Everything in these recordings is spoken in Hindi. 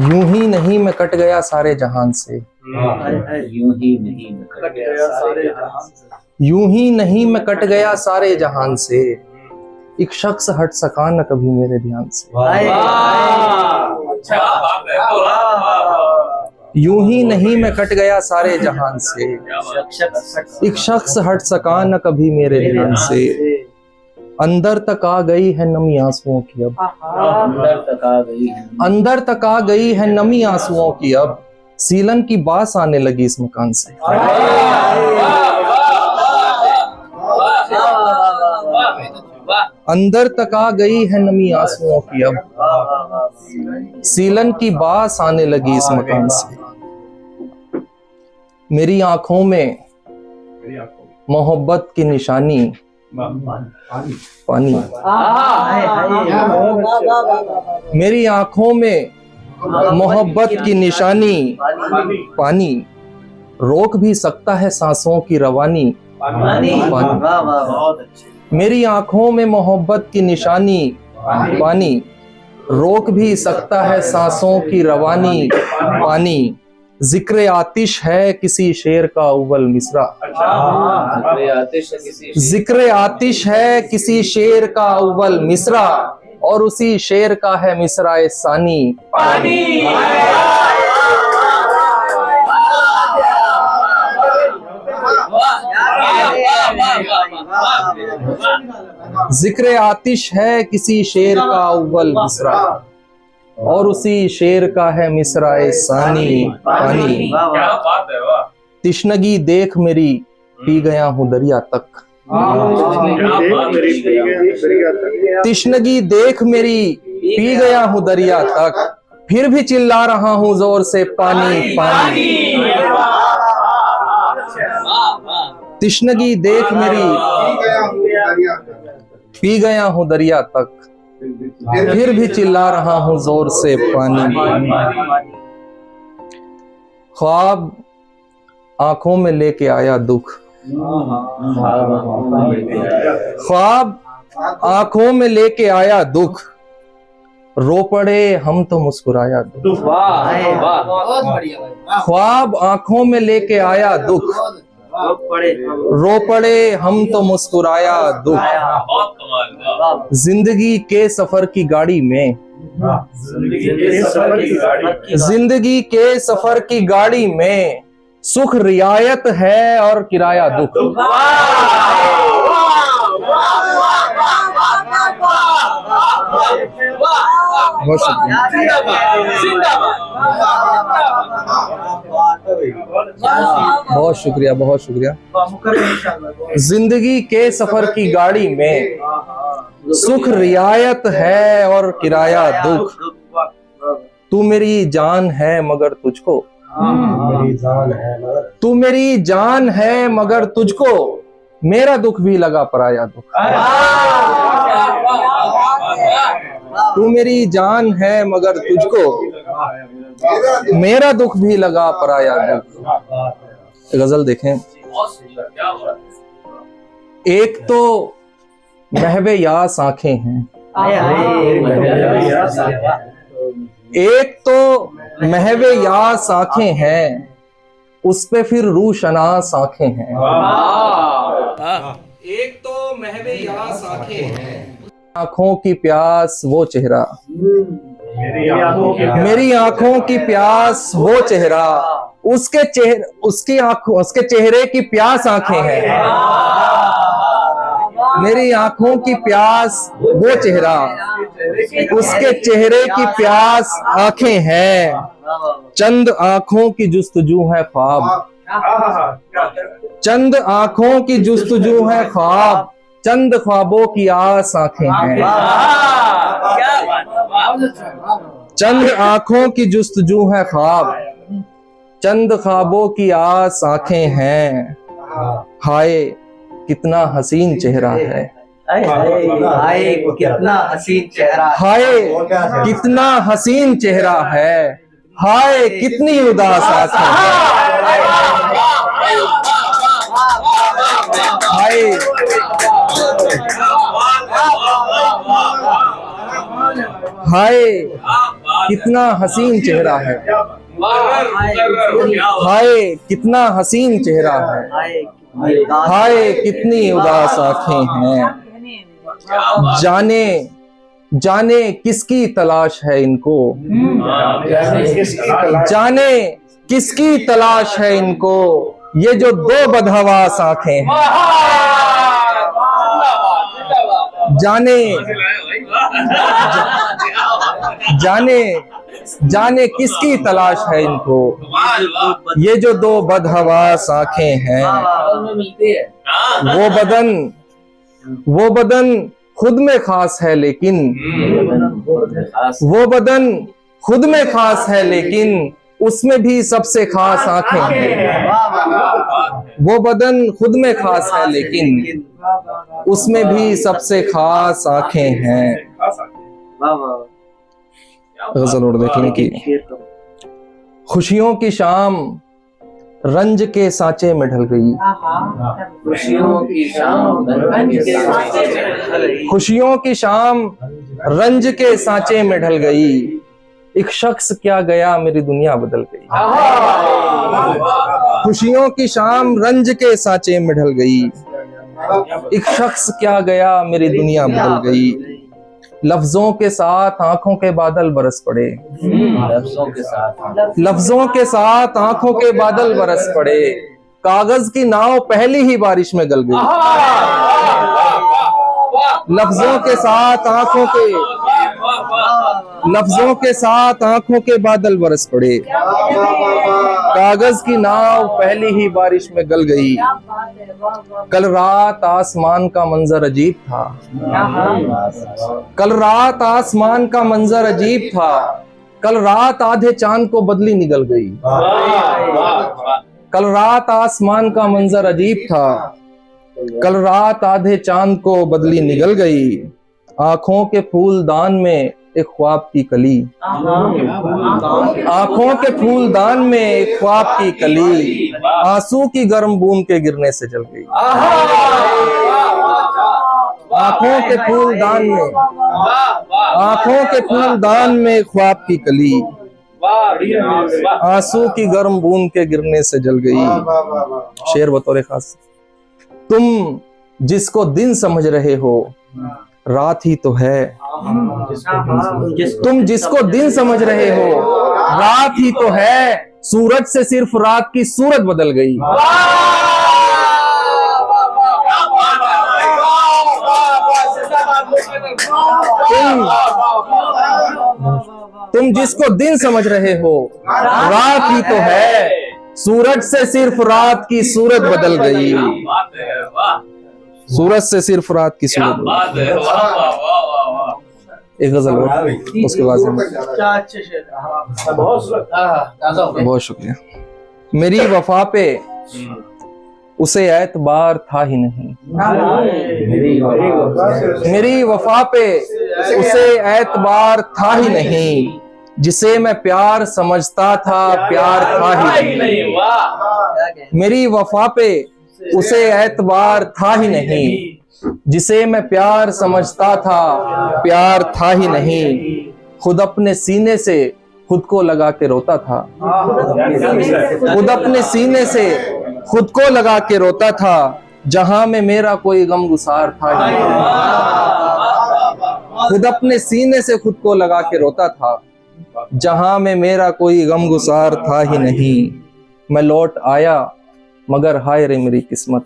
यूं ही नहीं मैं कट गया सारे जहान से, यूं ही नहीं मैं कट गया सारे जहां से, यूं ही नहीं मैं कट गया सारे जहान से, एक शख्स हट सका न कभी मेरे ध्यान से। यूं ही नहीं मैं कट गया सारे जहान से, एक शख्स हट सका न कभी मेरे ध्यान से। अंदर तक आ गई है नमी आंसुओं की अब, अंदर तक आ गई है नमी आंसुओं की अब, सीलन की बास आने लगी इस मकान से। अंदर तक आ गई है नमी आंसुओं की अब, सीलन की बास आने लगी इस मकान से। मेरी आंखों में मोहब्बत की निशानी पानी, मेरी आंखों में मोहब्बत की निशानी पानी, रोक भी सकता है सांसों की रवानी पानी। मेरी आंखों में मोहब्बत की निशानी पानी, रोक भी सकता है सांसों की रवानी पानी। जिक्र आतिश है किसी शेर का अव्वल मिसरा, जिक्र आतिश है किसी शेर का अव्वल मिसरा, और उसी शेर का है मिसरा सानी पानी। जिक्र आतिश है किसी शेर का अव्वल मिसरा, और उसी शेर का है मिसरा सानी पानी। तिश्नगी देख मेरी पी गया हूँ दरिया तक, तिश्नगी देख मेरी पी गया हूँ दरिया तक, फिर भी चिल्ला रहा हूँ जोर से पानी पानी। तिश्नगी देख मेरी पी गया हूँ दरिया तक, फिर भी चिल्ला रहा हूँ जोर से पानी। ख्वाब आंखों में लेके आया दुख, ख्वाब आंखों में लेके आया दुख, रो पड़े हम तो मुस्कुराया दुख। ख्वाब आंखों में लेके आया दुख, रो पड़े हम तो मुस्कुराया दुख। जिंदगी के सफर की गाड़ी में, जिंदगी के सफर की गाड़ी में, सुख रियायत है और किराया दुख। बहुत शुक्रिया, बहुत शुक्रिया, बहुत शुक्रिया। जिंदगी के सफर की गाड़ी में सुख रियायत है और किराया दुख। तू मेरी जान है मगर तुझको, तू मेरी जान है मगर तुझको, मेरा दुख भी लगा पराया दुख। तू मेरी जान है मगर तुझको, मेरा दुख भी लगा पराया दुख। गजल देखें। एक तो महवे यास आंखें हैं, एक तो महवे यास आंखें हैं, उस पे फिर रूशनास आंखें हैं। एक तो महवे यास आंखें हैं, आंखों की प्यास वो चेहरा, मेरी आंखों की प्यास वो चेहरा, उसके चेहरे, उसकी आंखों, उसके चेहरे की प्यास आंखें हैं। मेरी आंखों की प्यास वो चेहरा, उसके चेहरे की प्यास आंखें हैं। चंद आंखों की जुस्तजू है ख्वाब, चंद आंखों की जुस्तजू है ख्वाब, चंद ख्वाबों की आस आंखें हैं। चंद आंखों की जुस्तजू है ख्वाब, चंद ख्वाबों की आस आंखें हैं। हाय कितना हसीन चेहरा है, हाय कितना हसीन चेहरा, हाय कितना हसीन चेहरा है, हाय कितनी उदास आंखें हैं। हाय हाय कितना हसीन चेहरा है, हाय कितना हसीन चेहरा है, हाय कितनी उदास आंखें हैं। जाने जाने किसकी तलाश है इनको, जाने किसकी तलाश है इनको, ये जो दो बदहवास आंखें हैं। जाने जाने जाने किसकी तलाश है इनको, ये जो दो बदहवास आंखें हैं। वो बदन खुद में खास है लेकिन, वो बदन खुद में खास है लेकिन उसमें भी सबसे खास आंखें हैं। वो बदन खुद में खास है लेकिन उसमें भी सबसे खास आंखें हैं। गजल और देखने की। खुशियों की शाम रंज के सांचे में ढल गई, खुशियों की शाम खुशियों की शाम रंज के सांचे में ढल गई। एक शख्स क्या गया मेरी दुनिया बदल गई। खुशियों की शाम रंज के सांचे में ढल गई। एक शख्स क्या गया मेरी दुनिया बदल गई। लफ्जों के साथ आंखों के बादल बरस पड़े, लफ्जों के साथ आंखों के बादल बरस पड़े। कागज की नाव पहली ही बारिश में गल गई। लफ्जों के साथ आंखों के लफ्जों के साथ आंखों के बादल बरस पड़े। कागज की नाव पहली ही बारिश में गल गई। कल रात आसमान का मंजर अजीब था, कल रात आसमान का मंजर अजीब था। कल रात आधे चांद को बदली निकल गई। कल रात आसमान का मंजर अजीब था। कल रात आधे चांद को बदली निकल गई। आंखों के फूलदान में एक ख्वाब की कली, आंखों के फूलदान में एक ख्वाब की कली आंसू की गर्म बूंद के गिरने से जल गई। आंखों के फूलदान में, आंखों के फूलदान में एक ख्वाब की कली आंसू की गर्म बूंद के गिरने से जल गई। शेर बतौर खास। तुम जिसको दिन समझ रहे हो रात ही तो है, तुम जिसको दिन समझ रहे हो रात ही तो है। सूरज से सिर्फ रात की सूरत बदल गई। तुम जिसको दिन समझ रहे हो रात ही तो है। सूरज से सिर्फ रात की सूरत बदल गई। सूरज से सिर्फ रात की सूरत बदल गई। एक गजल और उसके बाद बहुत शुक्रिया। मेरी वफा पे उसे एतबार था ही नहीं, मेरी वफा पे उसे एतबार था ही नहीं। जिसे मैं प्यार समझता था प्यार था ही नहीं। मेरी वफा पे उसे एतबार था ही नहीं। जिसे मैं प्यार समझता था प्यार था ही नहीं। खुद अपने सीने से खुद को लगा के रोता था, खुद अपने सीने से खुद को लगा के रोता था। जहां में मेरा कोई गम गुसार था ही नहीं। खुद अपने सीने से खुद को लगा के रोता था। जहां में मेरा कोई गम गुसार था ही नहीं। मैं लौट आया मगर हाय रे मेरी किस्मत,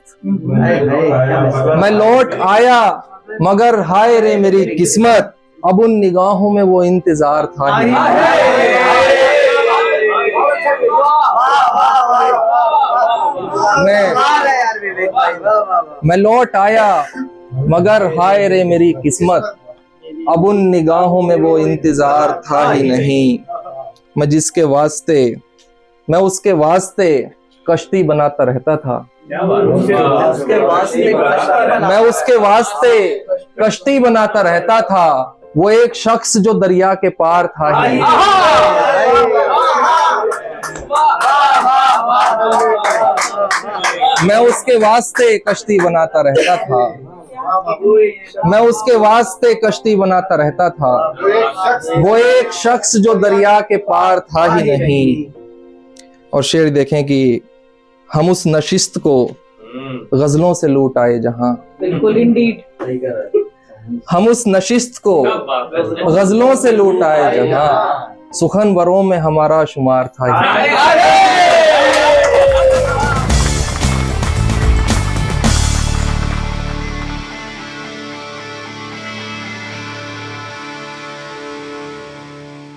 मैं लौट आया मगर हाय रे मेरी किस्मत। अब उन निगाहों में वो इंतजार था ही नहीं। मैं लौट आया मगर हाय रे मेरी किस्मत। अब उन निगाहों में वो इंतजार था ही नहीं। मैं जिसके वास्ते, मैं उसके वास्ते कश्ती बनाता रहता था। मैं उसके वास्ते कश्ती बनाता रहता था। वो एक शख्स जो दरिया के पार था ही। मैं उसके वास्ते कश्ती बनाता रहता था। मैं उसके वास्ते कश्ती बनाता रहता था, वो एक शख्स जो दरिया के पार था ही नहीं। और शेर देखें कि हम उस नशिस्त को गजलों से लूट आए जहां, बिल्कुल इंडीड। हम उस नशिस्त को गजलों से लूट आए जहां, सुखन वरों में हमारा शुमार था ही नहीं।